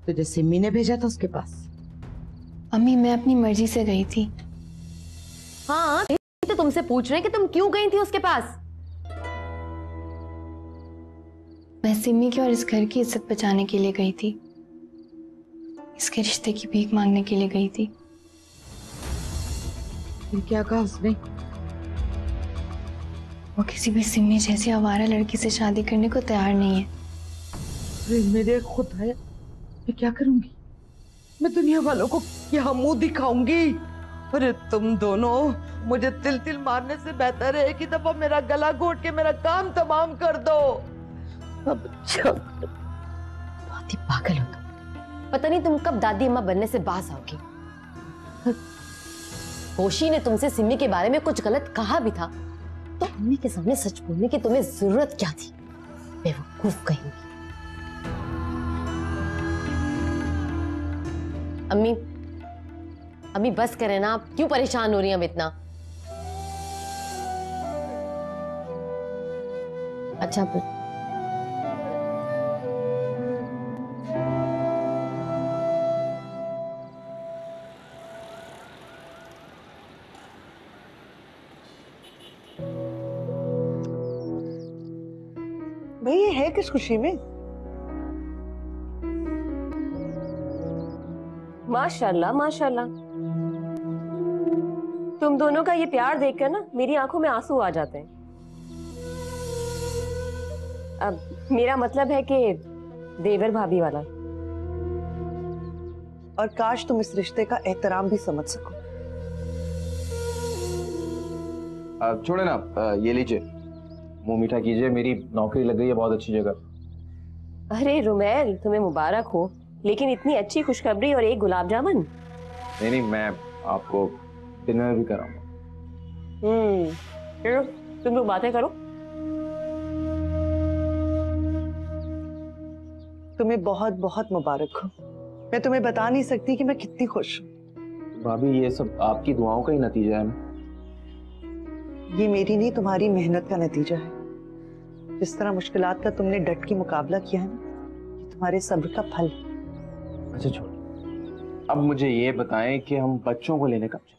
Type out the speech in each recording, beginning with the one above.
तुझे सिमी ने भेजा था उसके पास? अम्मी मैं अपनी मर्जी से गई थी। हाँ तो तुमसे पूछ रहे हैं कि तुम क्यों गई थी उसके पास? मैं सिमी की और इस घर की इज्जत बचाने के लिए गई थी। इसके रिश्ते की भीख मांगने के लिए गई थी। फिर क्या कहा उसने? वो किसी भी सिमी जैसी आवारा लड़की से शादी करने को तैयार नहीं है। अरे मेरे खुदा, मैं क्या करूंगी? मैं दुनिया वालों को क्या मुंह दिखाऊंगी? अरे तुम दोनों मुझे तिल तिल मारने से बेहतर है कि दफा मेरा गला घोट के मेरा काम तमाम कर दो। अब बहुत ही पागल हो तुम। पता नहीं तुम कब दादी अम्मा बनने से बाज आओगी। होशी ने तुमसे सिमी के बारे में कुछ गलत कहा भी था तो अम्मी के सामने सच बोलने की तुम्हें जरूरत क्या थी? बेवकूफ कहेंगी। अम्मी अम्मी बस करें ना, आप क्यों परेशान हो रही हैं अब इतना? अच्छा भाई ये है किस खुशी में? माशाल्लाह माशाल्लाह, तुम दोनों का ये प्यार देखकर ना मेरी आंखों में आंसू आ जाते हैं। अब मेरा मतलब है कि देवर भाभी वाला। और काश तुम इस रिश्ते का एहतराम भी समझ सको। छोड़े ना, ये लीजिए, मुंह मीठा कीजिए, मेरी नौकरी लग गई है बहुत अच्छी जगह। अरे रुमैल तुम्हें मुबारक हो, लेकिन इतनी अच्छी खुशखबरी और एक गुलाब जामुन? नहीं, मैं आपको डिनर भी कराऊंगा। चलो तुम लोग बातें करो। तुम्हें बहुत बहुत मुबारक हो। मैं तुम्हें बता नहीं सकती कि मैं कितनी खुश हूँ। भाभी ये सब आपकी दुआओं का ही नतीजा है। ये मेरी नहीं, तुम्हारी मेहनत का नतीजा है। जिस तरह मुश्किलात का तुमने डट के मुकाबला किया है ना, ये तुम्हारे सब्र का फल है। अच्छा छोड़, अब मुझे ये बताएं कि हम बच्चों को लेने कब चलें?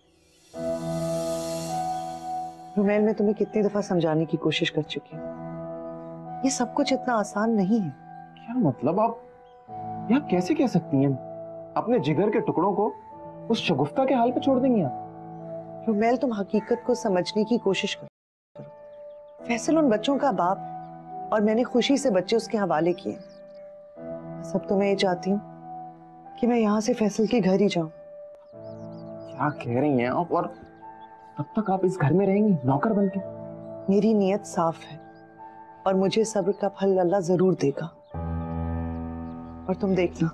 रुमैल, मैं तुम्हें कितनी दफा समझाने की कोशिश कर चुकी हूँ, ये सब कुछ इतना आसान नहीं है। क्या मतलब? आप कैसे कह सकती हैं? अपने जिगर के टुकड़ों को उस शगुफ्ता के हाल पे छोड़ देंगी आप? रुमैल, तुम हकीकत को समझने की कोशिश करो। फैसल उन बच्चों का बाप है और मैंने खुशी से बच्चे उसके हवाले किए। सब तो मैं ये चाहती हूँ कि मैं यहाँ से फैसल के घर ही जाऊं। क्या कह रही हैं आप? और तब तक आप इस घर में रहेंगी नौकर बनके? मेरी नीयत साफ है और मुझे सब्र का फल अल्लाह जरूर देगा। और तुम देखना,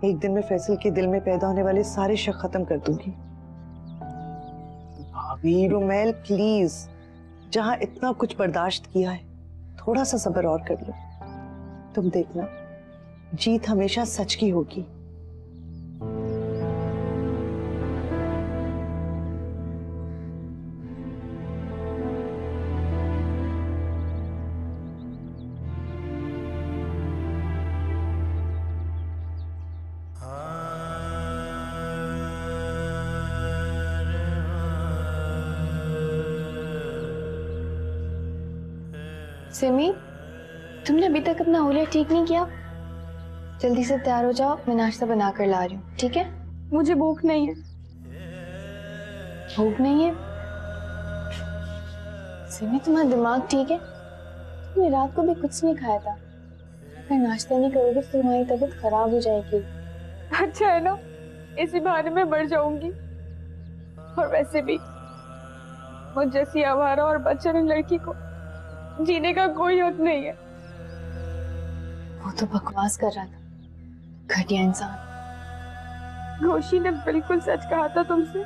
एक दिन मैं फैसल के दिल में पैदा होने वाले सारे शक खत्म कर दूंगी। भाभी रुमैल प्लीज, जहां इतना कुछ बर्दाश्त किया है, थोड़ा सा सब्र और कर लो। तुम देखना, जीत हमेशा सच की होगी। सिमी, तुमने अभी तक अपना हुलिया ठीक नहीं किया। जल्दी से तैयार हो जाओ, मैं नाश्ता बना कर ला रही हूँ, ठीक है? मुझे भूख नहीं है। भूख नहीं है? सिमी तुम्हारा दिमाग ठीक है? तुमने रात को भी कुछ नहीं खाया था। अगर नाश्ता नहीं करोगे तो तुम्हारी तबीयत खराब हो जाएगी। अच्छा है ना, इसी बहाने में मर जाऊंगी। और वैसे भी मुझ जैसी आवारा और बदचलन लड़की को जीने का कोई हक नहीं है। वो तो बकवास कर रहा था, घटिया इंसान। घोषी ने बिल्कुल सच कहा था तुमसे।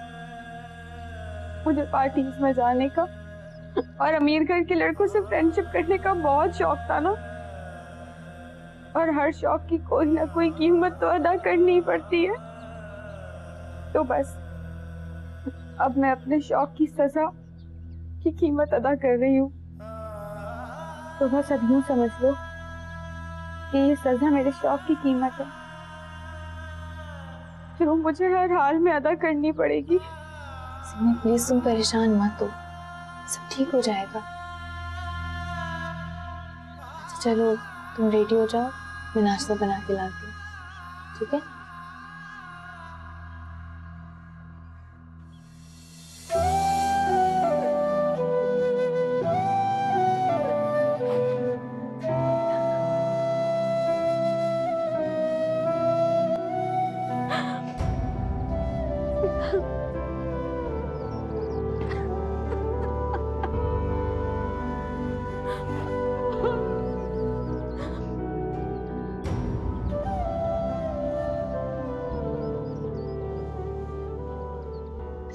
मुझे पार्टीज में जाने का और अमीर घर के लड़कों से फ्रेंडशिप करने का बहुत शौक था ना। और हर शौक की कोई ना कोई कीमत तो अदा करनी ही पड़ती है। तो बस अब मैं अपने शौक की सजा की कीमत अदा कर रही हूँ। तो बस अब यूं समझ लो कि ये सजा मेरे शौक की कीमत है। जो मुझे हर हाल में अदा करनी पड़ेगी। सिमी प्लीज तुम परेशान मत हो, सब ठीक हो जाएगा। अच्छा चलो तुम रेडी हो जाओ, मैं नाश्ता बना के लाती हूँ, ठीक है?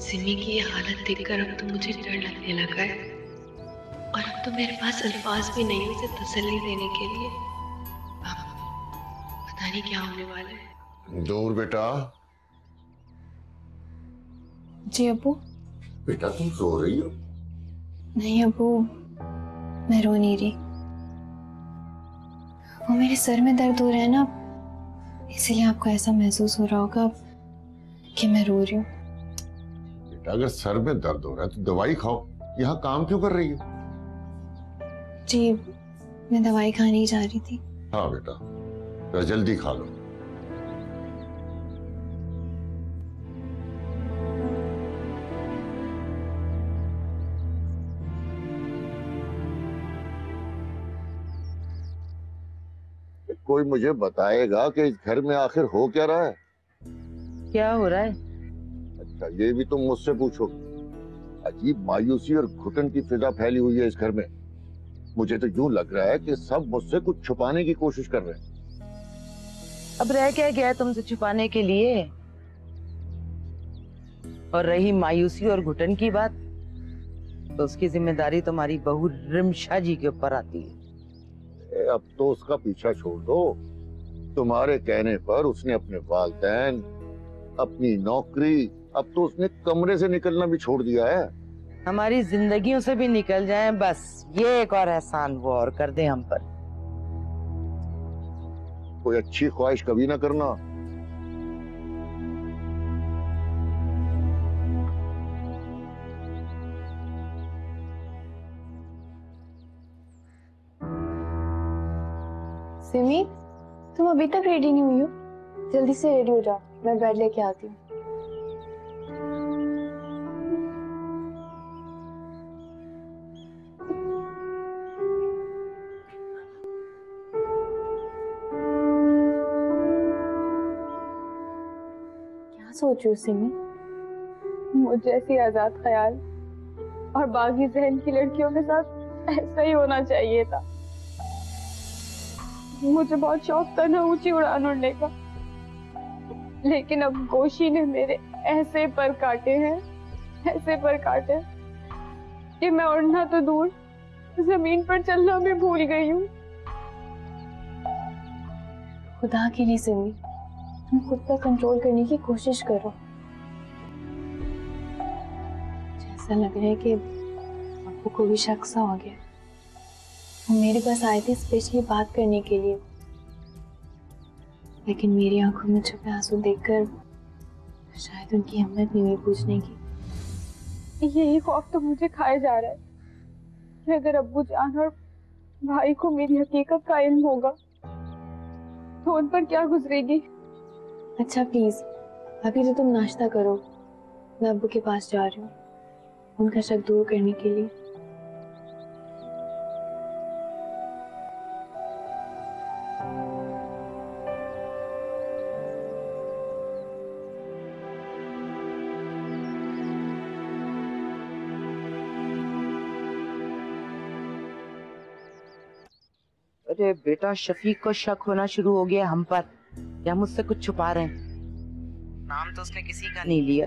सिमी की ये हालत देखकर अब तो मुझे डर लगने लगा है और अब तो मेरे पास अल्फाज भी नहीं उसे तसल्ली देने के लिए। अब पता नहीं क्या होने वाला है। दूर बेटा। जी अब्बू। बेटा तुम सो रही हो? नहीं अब्बू, मैं रो नहीं रही, वो मेरे सर में दर्द हो रहा है ना, इसीलिए आपको ऐसा महसूस हो रहा होगा कि मैं रो रही हूँ। बेटा अगर सर में दर्द हो रहा है तो दवाई खाओ, यहाँ काम क्यों कर रही हो? जी मैं दवाई खाने ही जा रही थी। हाँ बेटा, तो जल्दी खा लो। कोई मुझे बताएगा कि इस घर में आखिर हो क्या रहा है? क्या हो रहा है? अच्छा ये भी तुम मुझसे पूछो? अजीब मायूसी और घुटन की फिजा फैली हुई है इस घर में। मुझे तो यूं लग रहा है कि सब मुझसे कुछ छुपाने की कोशिश कर रहे हैं। अब रह क्या गया तुमसे छुपाने के लिए? और रही मायूसी और घुटन की बात, तो उसकी जिम्मेदारी तुम्हारी बहू रिमशा जी के ऊपर आती है। अब तो उसका पीछा छोड़ दो। तुम्हारे कहने पर उसने अपने वालिदैन, अपनी नौकरी, अब तो उसने कमरे से निकलना भी छोड़ दिया है। हमारी जिंदगियों से भी निकल जाएं, बस ये एक और एहसान वो और कर दे हम पर। कोई अच्छी ख्वाहिश कभी ना करना। सिमी तुम अभी तक रेडी नहीं हुई हो? जल्दी से रेडी हो जाओ, मैं बेड लेके आती हूँ। क्या सोच रही हो सिमी? मुझे ऐसी आजाद ख्याल और बागी जहन की लड़कियों के साथ ऐसा ही होना चाहिए था। मुझे बहुत शौक था ना ऊंची उड़ान उड़ने का, लेकिन अब गोशी ने मेरे ऐसे पर काटे हैं, ऐसे पर काटे कि मैं उड़ना तो दूर, जमीन पर चलना भी भूल गई हूँ। खुदा के लिए सिमी, तुम खुद पर कंट्रोल करने की कोशिश करो। ऐसा लग रहा है कि आपको को भी शक सा हो गया। वो मेरे पास आए थे स्पेशली बात करने के लिए, लेकिन मेरी आंखों में छुपे आंसू देखकर शायद उनकी हिम्मत नहीं हुई पूछने की। यही खौफ तो मुझे खाए जा रहा है कि अगर अब्बू जान और भाई को मेरी हकीकत का इल्म होगा तो उन पर क्या गुजरेगी। अच्छा प्लीज अभी तो तुम नाश्ता करो, मैं अब्बू के पास जा रही हूँ उनका शक दूर करने के लिए। अरे बेटा, शफीक को शक होना शुरू हो गया हम पर, या मुझसे कुछ छुपा रहे हैं। नाम तो उसने किसी का नहीं लिया,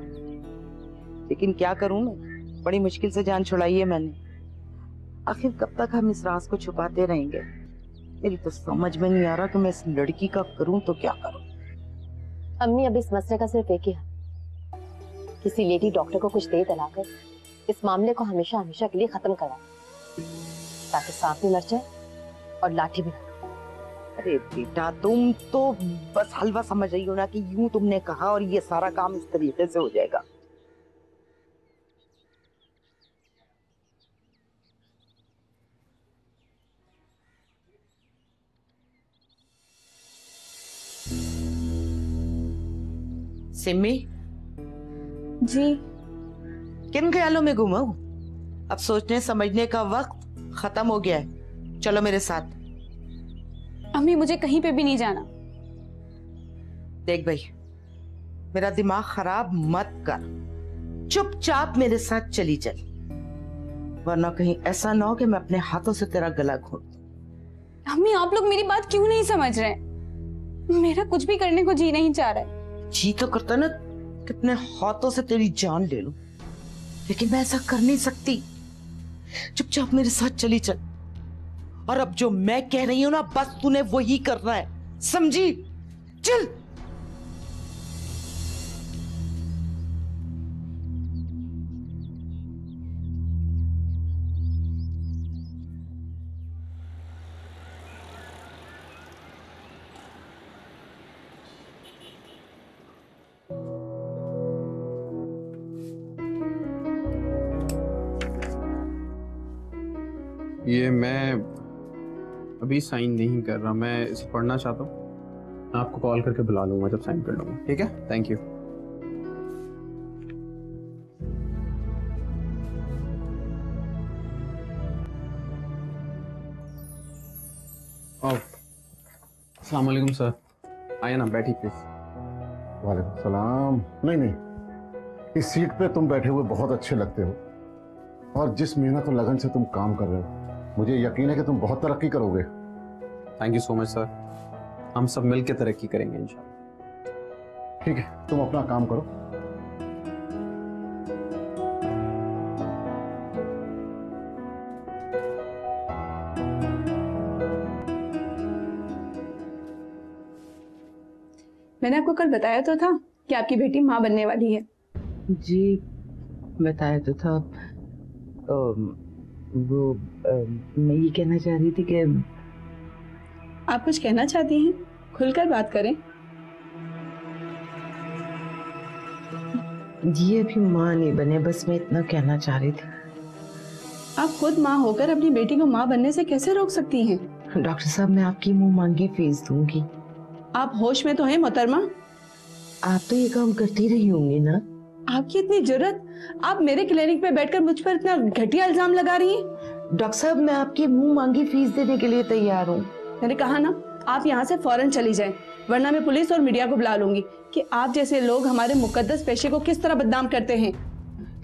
लेकिन क्या करूं मैं, बड़ी मुश्किल से जान छुड़ाई है मैंने। आखिर कब तक हम इस राज को छुपाते रहेंगे? मेरी तो समझ में नहीं आ रहा कि मैं इस लड़की का करूं तो क्या करूं। अम्मी अब इस मसले का सिर्फ एक ही हल, किसी लेडी डॉक्टर को कुछ दे दिलाकर इस मामले को हमेशा हमेशा के लिए खत्म करा, ताकि सांप भी मर जाए और लाठी भी। अरे बेटा, तुम तो बस हलवा समझ रही हो ना कि यूं तुमने कहा और ये सारा काम इस तरीके से हो जाएगा। सिमी, जी। किन ख्यालों में गुम हो? अब सोचने समझने का वक्त खत्म हो गया है। चलो मेरे साथ। अम्मी मुझे कहीं पे भी नहीं जाना। देख भाई, मेरा दिमाग खराब मत कर, चुपचाप मेरे साथ चली चल, वरना कहीं ऐसा ना हो कि मैं अपने हाथों से तेरा गला घोट दूं। अम्मी आप लोग मेरी बात क्यों नहीं समझ रहे? मेरा कुछ भी करने को जी नहीं चाह रहा है। जी तो करता ना कि अपने हाथों से तेरी जान ले लूं, लेकिन मैं ऐसा कर नहीं सकती। चुपचाप मेरे साथ चली चल, और अब जो मैं कह रही हूं ना, बस तूने वही करना है, समझी? चल। ये मैं अभी साइन नहीं कर रहा, मैं इसे पढ़ना चाहता हूँ। मैं आपको कॉल करके बुला लूंगा जब साइन कर लूंगा, ठीक है? Thank you. अस्सलाम वालेकुम सर, आइए ना, बैठिए प्लीज। वालेकुम सलाम। नहीं नहीं, इस सीट पे तुम बैठे हुए बहुत अच्छे लगते हो, और जिस मेहनत और लगन से तुम काम कर रहे हो, मुझे यकीन है कि तुम बहुत तरक्की करोगे। Thank you so much sir, हम सब मिलकर तरक्की करेंगे इंशाल्लाह। ठीक है, तुम अपना काम करो। मैंने आपको कल बताया तो था कि आपकी बेटी माँ बनने वाली है। जी बताया तो था। मैं ये कहना चाह रही थी कि आप कुछ कहना चाहती हैं? खुलकर बात करें। जी अभी माँ नहीं बने, बस मैं इतना कहना चाह रही थी। आप खुद माँ होकर अपनी बेटी को माँ बनने से कैसे रोक सकती हैं? डॉक्टर साहब, मैं आपकी मुंह मांगी फीस दूंगी। आप होश में तो हैं मोहतरमा? आप तो ये काम करती रही होंगी ना? आपकी इतनी जरूरत, आप मेरे क्लिनिक पे बैठकर मुझ पर इतना घटिया इल्जाम लगा रही हैं? डॉक्टर साहब, मैं आपकी मुंह मांगी फीस देने के लिए तैयार हूँ। मैंने कहा ना, आप यहाँ से फौरन चली जाएं, वरना मैं पुलिस और मीडिया को बुला लूंगी कि आप जैसे लोग हमारे मुकद्दस पेशे को किस तरह बदनाम करते हैं।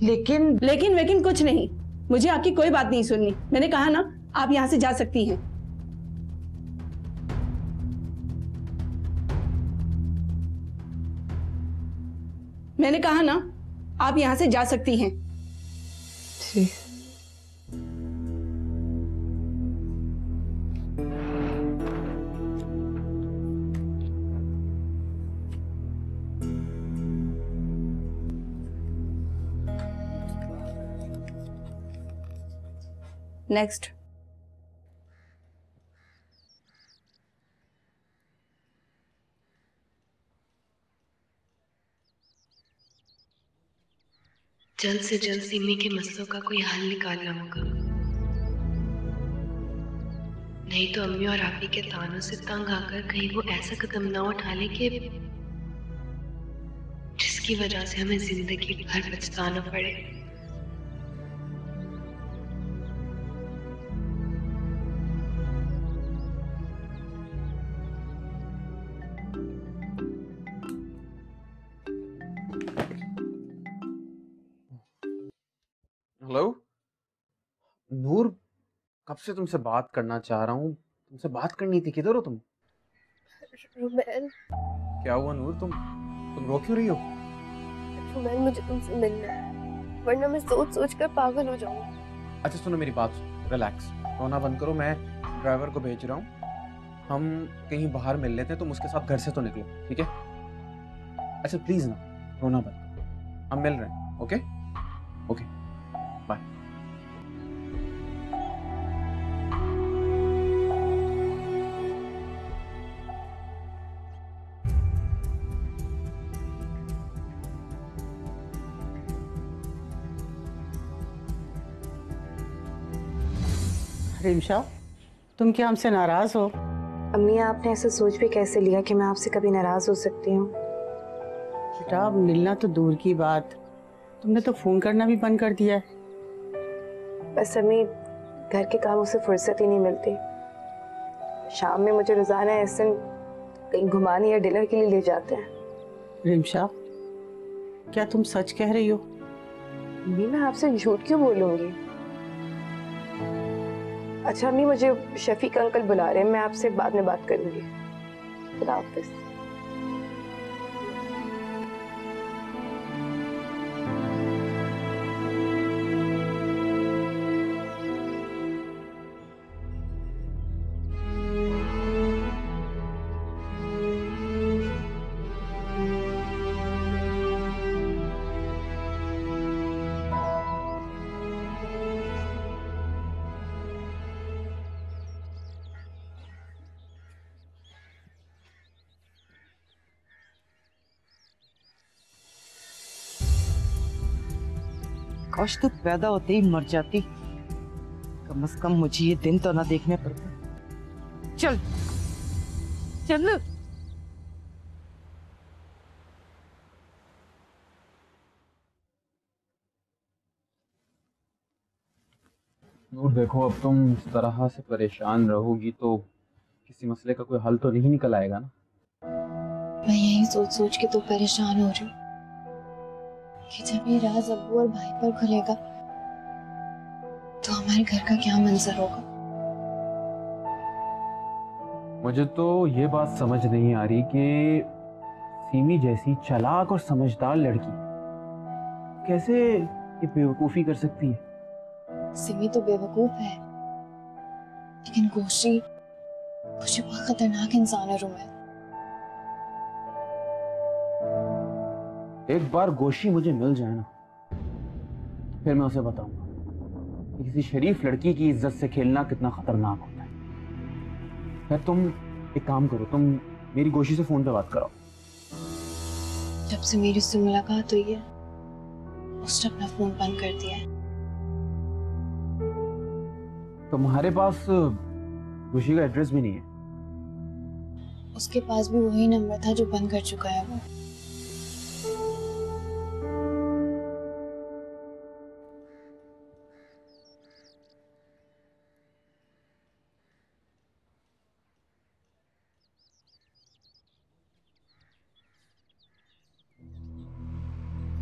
लेकिन कुछ नहीं, मुझे आपकी कोई बात नहीं सुननी। मैंने कहा ना, आप यहाँ से जा सकती हैं। मैंने कहा ना, आप यहाँ से जा सकती हैं। ठीक। नेक्स्ट। जल्द से जल्द सिमी के मसलों का कोई हल निकालना होगा, नहीं तो अम्मी और आपी के तानों से तंग आकर कहीं वो ऐसा कदम ना उठा ले कि जिसकी वजह से हमें जिंदगी भर पछताना पड़े। हेलो नूर, कब से तुमसे बात करना चाह रहा हूँ, तुमसे बात करनी थी। किधर हो तुम? रुमेल, क्या हुआ नूर, तुम रो क्यों रही हो? रुमेल मुझे तुमसे मिलना है, वरना मैं सोच सोच कर पागल हो जाऊंगी। अच्छा सुनो मेरी बात, रिलैक्स, रोना बंद करो। मैं ड्राइवर को भेज रहा हूँ, हम कहीं बाहर मिल लेते हैं, तुम उसके साथ घर से तो निकलो, ठीक है? अच्छा प्लीज ना, रोना बंद करो, हम मिल रहे हैं। Okay okay, bye. रिमशा, तुम क्या हमसे नाराज हो? अम्मी, आपने ऐसा सोच भी कैसे लिया कि मैं आपसे कभी नाराज हो सकती हूँ? बेटा, अब मिलना तो दूर की बात, तुमने तो फोन करना भी बंद कर दिया है। बस अम्मी, घर के कामों से फुर्सत ही नहीं मिलती। शाम में मुझे रोजाना ऐसे कहीं घुमाने या डिनर के लिए ले जाते हैं। रिमशा, क्या तुम सच कह रही हो? अम्मी, मैं आपसे झूठ क्यों बोलूंगी? अच्छा अम्मी, मुझे शफीक अंकल बुला रहे हैं, मैं आपसे बाद में बात करूंगी। खुदा हाफिज। काश तू पैदा होते ही मर जाती, कम से कम मुझे ये दिन तो ना देखने पड़ते। चल चल। नूर देखो, अब तुम इस तरह से परेशान रहोगी तो किसी मसले का कोई हल तो नहीं निकल आएगा ना। मैं यही सोच सोच के तो परेशान हो रही हूँ कि जब ये राज अब्बू और भाई पर खुलेगा तो हमारे घर का क्या मंजर होगा। मुझे तो ये बात समझ नहीं आ रही कि सीमी जैसी चालाक और समझदार लड़की कैसे ये बेवकूफी कर सकती है। सिमी तो बेवकूफ है, लेकिन गोशी बहुत खतरनाक इंसान है रुमैल। एक बार गोशी मुझे मिल जाए ना, फिर मैं उसे बताऊंगा कि किसी शरीफ लड़की की इज्जत से खेलना कितना खतरनाक होता है। फिर तुम एक काम करो, तुम मेरी गोशी से फोन पे बात कराओ। जब से मेरी उससे मुलाकात हुई है उसने अपना फोन बंद कर दिया है। तुम्हारे पास गोशी का एड्रेस भी नहीं है? उसके पास भी वही नंबर था जो बंद कर चुका है वो।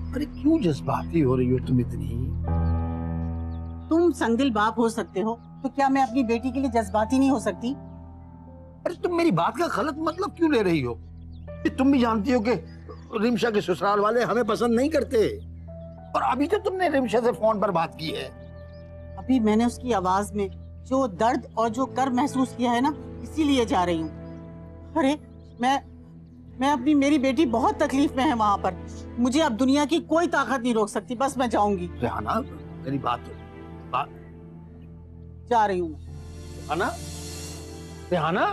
अरे क्यों जज्बाती हो रही हो तुम इतनी? तुम संदिल बाप हो सकते हो तो क्या मैं अपनी बेटी के लिए जज्बाती नहीं हो सकती? अरे तुम मेरी बात का गलत मतलब क्यों ले रही हो? तुम भी जानती हो कि रिमशा के ससुराल वाले हमें पसंद नहीं करते, और अभी तो तुमने रिमशा से फोन पर बात की है। अभी मैंने उसकी आवाज में जो दर्द और जो कर महसूस किया है ना, इसीलिए जा रही हूँ। अरे मैं अपनी मेरी बेटी बहुत तकलीफ में है वहाँ पर, मुझे अब दुनिया की कोई ताकत नहीं रोक सकती, बस मैं जाऊंगी। रेहाना, मेरी बात जा रही हूँ। रेहाना, रेहाना।